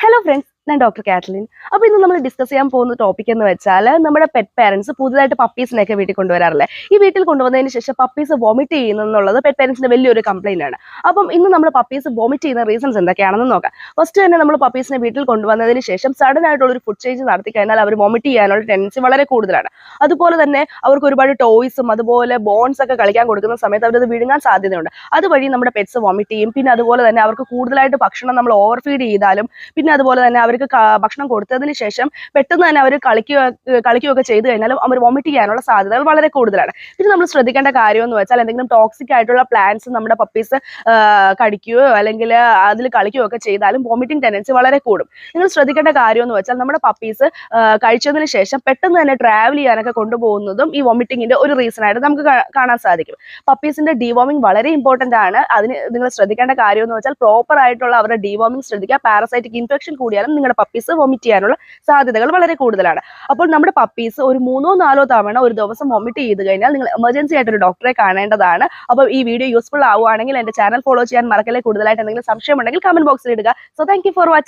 Hello friends, ഞാൻ doctor Catlin. അപ്പോൾ ഇന്ന് നമ്മൾ ഡിസ്കസ് ചെയ്യാൻ പോകുന്ന ടോപ്പിക് എന്ന് വെച്ചാൽ നമ്മുടെ പെറ്റ് പാരൻസ് പുതുതായിട്ട് പപ്പീസിനെയൊക്കെ വീട്ടിൽ കൊണ്ടുവരാറില്ലേ. ഈ വീട്ടിൽ കൊണ്ടുവന്നതിന് ശേഷം പപ്പീസ് വോമിറ്റ് ചെയ്യുന്നുള്ളത് പെറ്റ് പാരൻസിന്റെ വലിയൊരു കംപ്ലൈന്റ് ആണ്. അപ്പം ഇന്ന് നമ്മൾ പപ്പീസ് വോമിറ്റ് ചെയ്യുന്ന റീസൺസ് എന്തൊക്കെയാണെന്ന് നോക്കാം. ഫസ്റ്റ് തന്നെ നമ്മൾ പപ്പീസിനെ വീട്ടിൽ കൊണ്ടുവന്നതിന് ശേഷം സഡൻ ആയിട്ടുള്ള ഒരു ഫുഡ് ചേഞ്ച് നടത്തി കഴിഞ്ഞാൽ അവർ വോമിറ്റ് ചെയ്യാനുള്ള ടെൻഡൻസി വളരെ കൂടുതലാണ്. അതുപോലെ തന്നെ അവർക്ക് ഒരുപാട് ടോയ്സും അതുപോലെ ബോൺസ് ഒക്കെ കളിക്കാൻ കൊടുക്കുന്ന സമയത്ത് അവരത് വിഴുങ്ങാൻ സാധ്യതയുണ്ട്. അതുവഴി നമ്മുടെ പെറ്റ്സ് വോമിറ്റ് ചെയ്യും. പിന്നെ അതുപോലെ തന്നെ അവർക്ക് കൂടുതലായിട്ട് ഭക്ഷണം നമ്മൾ ഓവർ ഫീഡ് ചെയ്താലും പിന്നെ അതുപോലെ തന്നെ അവർക്ക് ഭക്ഷണം കൊടുത്തതിന് ശേഷം പെട്ടെന്ന് തന്നെ അവർ കളിക്കുകയൊക്കെ ചെയ്തു കഴിഞ്ഞാലും അവർ വോമിറ്റ് ചെയ്യാനുള്ള സാധ്യതകൾ വളരെ കൂടുതലാണ്. പിന്നെ നമ്മൾ ശ്രദ്ധിക്കേണ്ട കാര്യം എന്ന് വെച്ചാൽ എന്തെങ്കിലും ടോക്സിക് ആയിട്ടുള്ള പ്ലാന്റ്സ് നമ്മുടെ പപ്പീസ് കടിക്കുകയോ അല്ലെങ്കിൽ അതിൽ കളിക്കുകയോ ഒക്കെ ചെയ്താലും വോമിറ്റിംഗ് ടെൻഡൻസി വളരെ കൂടും. നിങ്ങൾ ശ്രദ്ധിക്കേണ്ട കാര്യം എന്ന് വെച്ചാൽ നമ്മുടെ പപ്പീസ് കഴിച്ചതിന് ശേഷം പെട്ടെന്ന് തന്നെ ട്രാവൽ ചെയ്യാനൊക്കെ കൊണ്ടുപോകുന്നതും ഈ വോമിറ്റിങ്ങിന്റെ ഒരു റീസൺ ആയിട്ട് നമുക്ക് കാണാൻ സാധിക്കും. പപ്പീസിന്റെ ഡീവോമിംഗ് വളരെ ഇമ്പോർട്ടന്റ് ആണ്. അതിന് നിങ്ങൾ ശ്രദ്ധിക്കേണ്ട കാര്യം എന്ന് വെച്ചാൽ പ്രോപ്പർ ആയിട്ടുള്ള അവരുടെ ഡീവോമിംഗ് ശ്രദ്ധിക്കുക. പാരസൈറ്റിക് ഇൻഫെക്ഷൻ കൂടിയാലും നിങ്ങളുടെ പപ്പീസ് വോമിറ്റ് ചെയ്യാനുള്ള സാധ്യതകൾ വളരെ കൂടുതലാണ്. അപ്പോൾ നമ്മുടെ പപ്പീസ് ഒരു 3-4 തവണ ഒരു ദിവസം വോമിറ്റ് ചെയ്ത് കഴിഞ്ഞാൽ നിങ്ങൾ എമർജൻസി ആയിട്ട് ഒരു ഡോക്ടറെ കാണേണ്ടതാണ്. അപ്പോൾ ഈ വീഡിയോ യൂസ്ഫുൾ ആവുകയാണെങ്കിൽ എന്റെ ചാനൽ ഫോളോ ചെയ്യാൻ മറക്കല്ലേ. കൂടുതലായിട്ട് എന്തെങ്കിലും സംശയം ഉണ്ടെങ്കിൽ കമന്റ് ബോക്സിൽ ഇടുക. So thank you for watching.